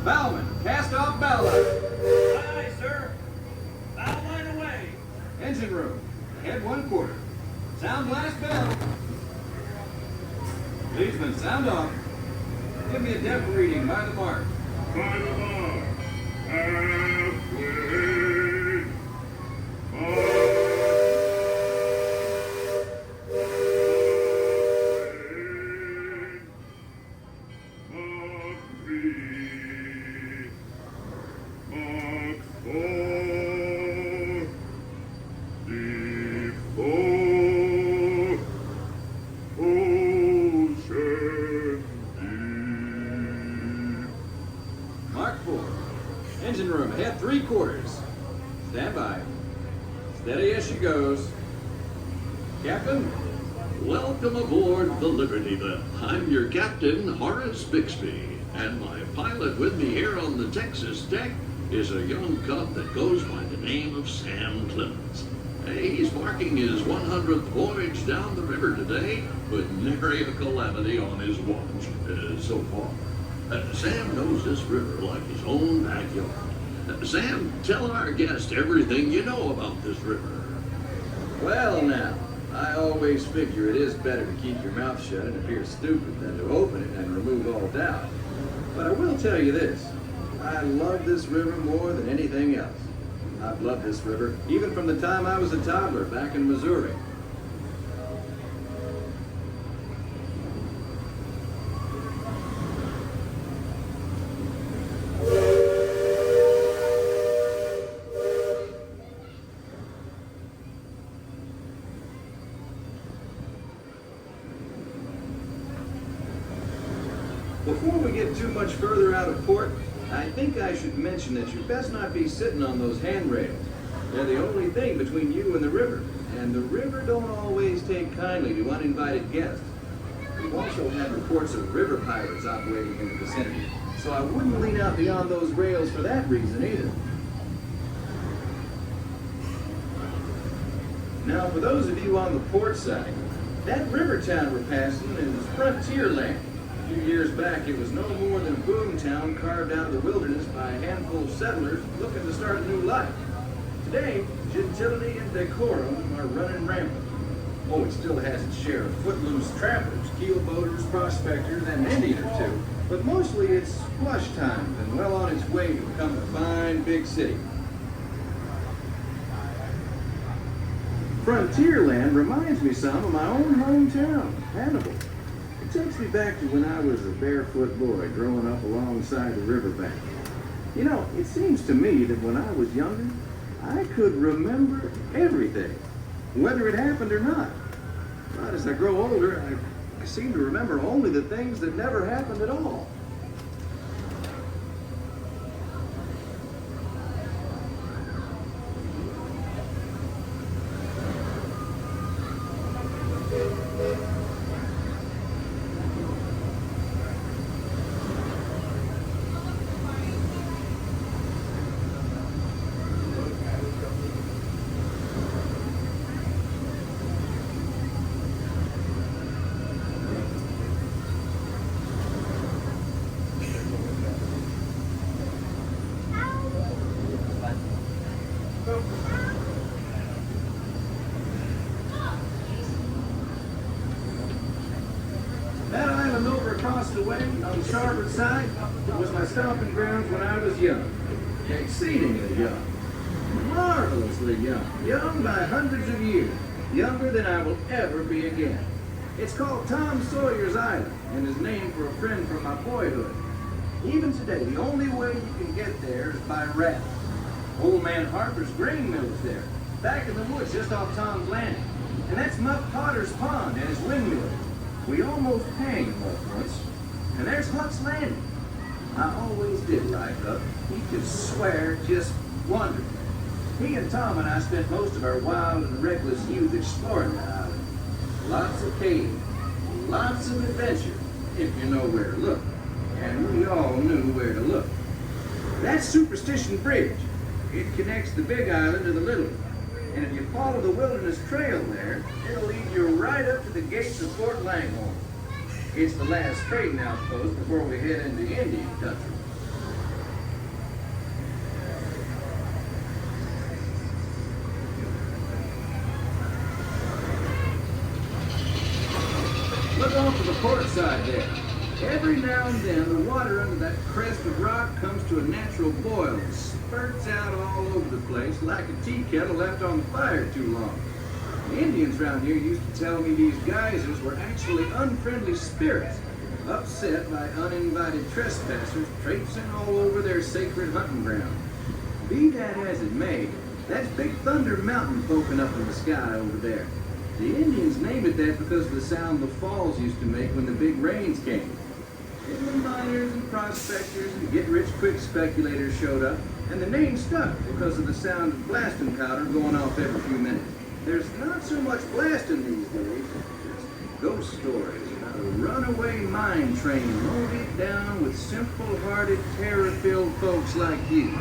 Bowman, cast off bow line. Aye, sir. Bow line away. Engine room, head 1/4. Sound last bell. Leadsman, sound off. Give me a depth reading by the mark. By the mark. Halfway. Mark. Mark 4. Engine room, head 3/4. Stand by. Steady as she goes. Captain? Welcome aboard the Liberty then. I'm your captain, Horace Bixby, and my pilot with me here on the Texas deck is a young cub that goes by the name of Sam Clemens. He's marking his 100th voyage down the river today with nary a calamity on his watch so far. Sam knows this river like his own backyard. Sam, tell our guest everything you know about this river. Well now, I always figure it is better to keep your mouth shut and appear stupid than to open it and remove all doubt. But I will tell you this, I love this river more than anything else. I've loved this river even from the time I was a toddler back in Missouri. Before we get too much further out of port, I think I should mention that you best not be sitting on those handrails. They're the only thing between you and the river, and the river don't always take kindly to uninvited guests. We've also had reports of river pirates operating in the vicinity, so I wouldn't lean out beyond those rails for that reason either. Now, for those of you on the port side, that river town we're passing is frontier land. A few years back, it was no more than a boom town carved out of the wilderness by a handful of settlers looking to start a new life. Today, gentility and decorum are running rampant. Oh, it still has its share of footloose trappers, keelboaters, prospectors, and an Indian or two. But mostly it's flush time and well on its way to become a fine big city. Frontierland reminds me some of my own hometown, Hannibal. It takes me back to when I was a barefoot boy growing up alongside the riverbank. You know, it seems to me that when I was younger, I could remember everything, whether it happened or not. But as I grow older, I seem to remember only the things that never happened at all. That island over across the way on the starboard side was my stomping grounds when I was young. Exceedingly young. Marvelously young. Young by hundreds of years. Younger than I will ever be again. It's called Tom Sawyer's Island and is named for a friend from my boyhood. Even today, the only way you can get there is by raft. Old man Harper's grain mill is there, back in the woods just off Tom's Landing. And that's Muff Potter's pond and his windmill. We almost hanged Muff once. And there's Huck's Landing. I always did like Huck. He could swear just wonderful. He and Tom and I spent most of our wild and reckless youth exploring that island. Lots of caves, lots of adventure, if you know where to look. And we all knew where to look. That's Superstition Bridge. It connects the big island to the little one. And if you follow the wilderness trail there, it'll lead you right up to the gates of Fort Langhorne. It's the last trading outpost before we head into Indian country. there. Every now and then, the water under that crest of rock comes to a natural boil and spurts out all over the place like a tea kettle left on the fire too long. The Indians around here used to tell me these geysers were actually unfriendly spirits, upset by uninvited trespassers traipsing all over their sacred hunting ground. Be that as it may, that's Big Thunder Mountain poking up in the sky over there. The Indians named it that because of the sound the falls used to make when the big rains came. Then the miners and prospectors and get-rich-quick speculators showed up, and the name stuck because of the sound of blasting powder going off every few minutes. There's not so much blasting these days, just ghost stories about a runaway mine train loaded down with simple-hearted, terror-filled folks like you.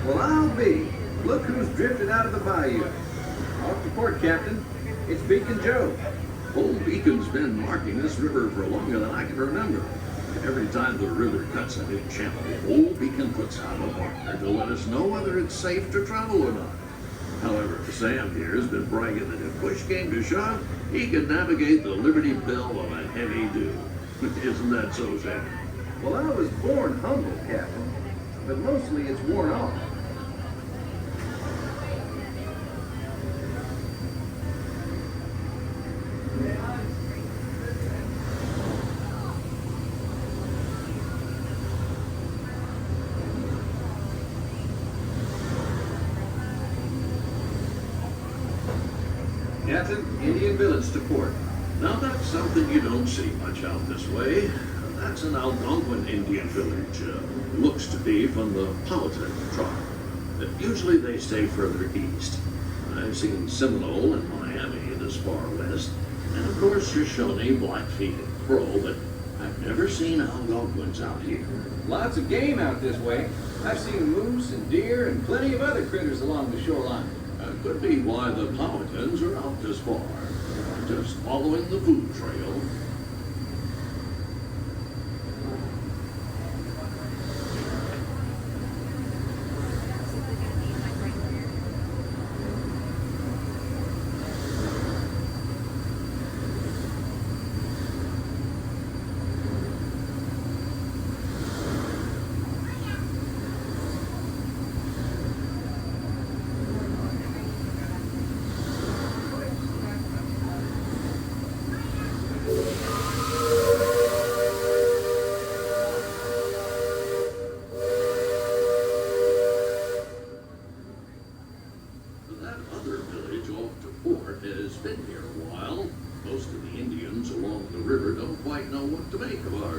Well, I'll be. Look who's drifted out of the bayou. Off to port, Captain. It's Beacon Joe. Old Beacon's been marking this river for longer than I can remember. Every time the river cuts a new channel, Old Beacon puts out a marker to let us know whether it's safe to travel or not. However, Sam here has been bragging that if push came to shove, he could navigate the Liberty Belle of a heavy dew. Isn't that so, Sam? Well, I was born humble, Captain, but mostly it's worn off. Captain, Indian Village to port. Now that's something you don't see much out this way. That's an Algonquin Indian village. Looks to be from the Powhatan tribe. Usually they stay further east. I've seen Seminole and Miami this far west. And of course Shoshone, Blackfeet, and Crow, but I've never seen Algonquins out here. Lots of game out this way. I've seen moose and deer and plenty of other critters along the shoreline. Could be why the Powhatans are out this far. Just following the food trail.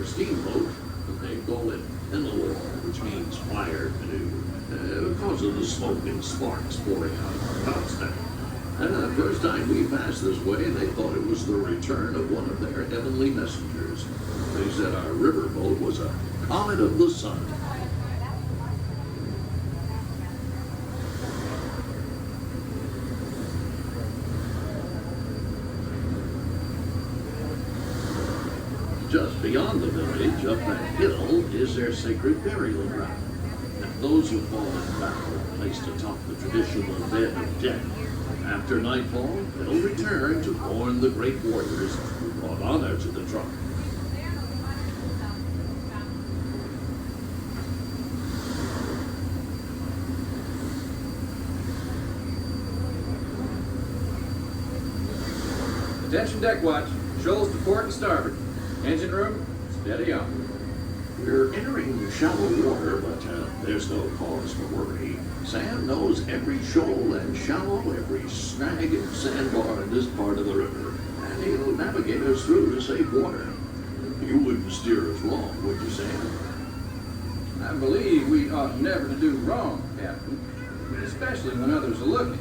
Steamboat, they call it Enelor, which means fire canoe, because of the smoke and sparks pouring out of our house now. The first time we passed this way, they thought it was the return of one of their heavenly messengers. They said our riverboat was a comet of the sun. Just beyond the village, up that hill, is their sacred burial ground. those who fall in battle are placed atop the traditional bed of death. After nightfall, they'll return to mourn the great warriors who brought honor to the tribe. Attention deck watch. Shoals to port and starboard. Engine room, steady on. We're entering shallow water, but there's no cause to worry. Sam knows every shoal and shallow, every snag and sandbar in this part of the river, and he'll navigate us through to safe water. You wouldn't steer us wrong, would you, Sam? I believe we ought never to do wrong, Captain, especially when others are looking.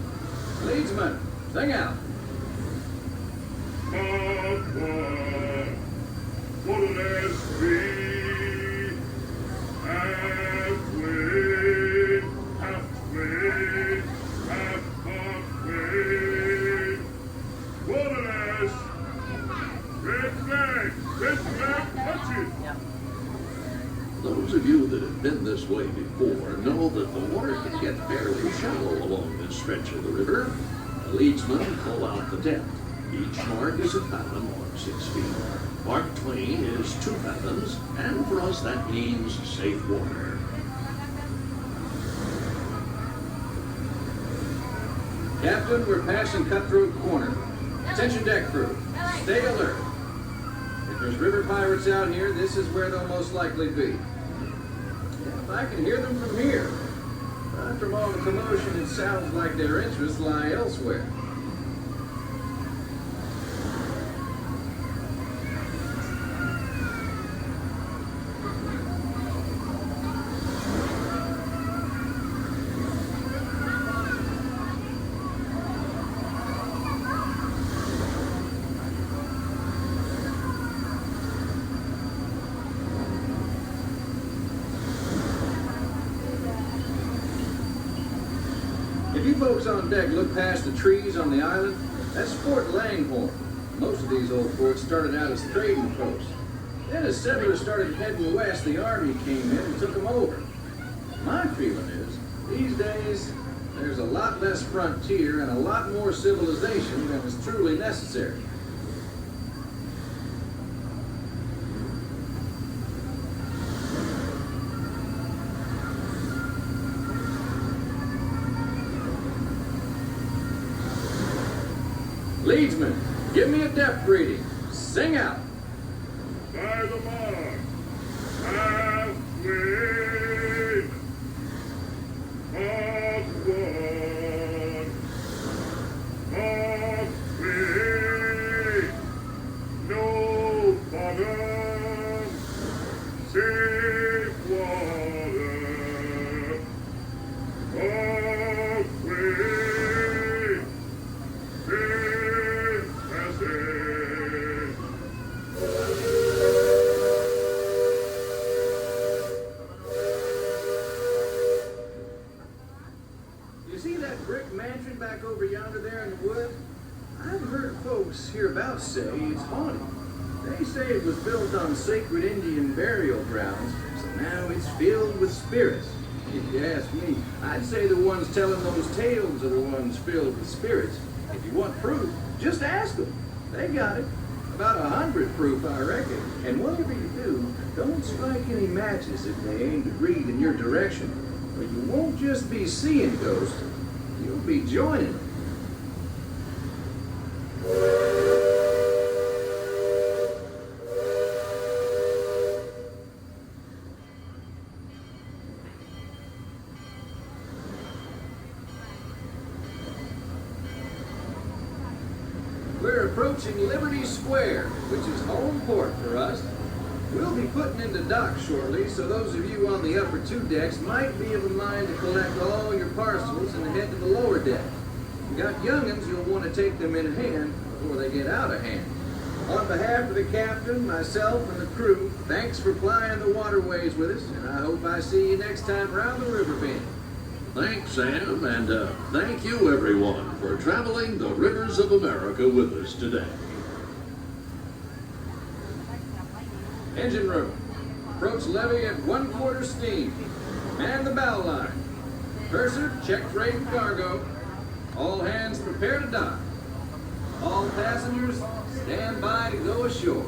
Leadsman, sing out. What an S3, halfway, halfway, halfway. What an S. Red flag, touch it. Those of you that have been this way before know that the water can get fairly shallow along this stretch of the river. The leadsmen pull out the depth. Each mark is a fathom or 6 feet. Mark Twain is 2 fathoms, and for us that means safe water. Captain, we're passing Cutthroat Corner. Attention deck crew, stay alert. If there's river pirates out here, this is where they'll most likely be. If I can hear them from here. But from all the commotion, it sounds like their interests lie elsewhere. If you folks on deck look past the trees on the island, that's Fort Langhorne. Most of these old forts started out as trading posts. Then as settlers started heading west, the army came in and took them over. My feeling is, these days, there's a lot less frontier and a lot more civilization than is truly necessary. Leadsman, give me a depth reading. Sing out. By the mark, halfway, mark 1, halfway, no bottom, safe water, halfway, safe passage. You see that brick mansion back over yonder there in the woods? I've heard folks hereabouts say it's haunted. They say it was built on sacred Indian burial grounds, so now it's filled with spirits. If you ask me, I'd say the ones telling those tales are the ones filled with spirits. If you want proof, just ask them. They got it. About 100 proof, I reckon. And whatever you do, don't strike any matches if they aim to breathe in your direction. Or you won't just be seeing ghosts, you'll be joining them. We're approaching Liberty Square, which is home port for us. We'll be putting into dock shortly, so those of you on the upper 2 decks might be of a mind to collect all your parcels and head to the lower deck. If you got young'uns, you'll want to take them in hand before they get out of hand. On behalf of the captain, myself, and the crew, thanks for plying the waterways with us, and I hope I see you next time around the river bend. Thanks, Sam, and thank you, everyone, for traveling the rivers of America with us today. Engine room. Approach levee at 1/4 steam. Man the bow line. Purser, check freight and cargo. All hands prepare to dock. All passengers, stand by to go ashore.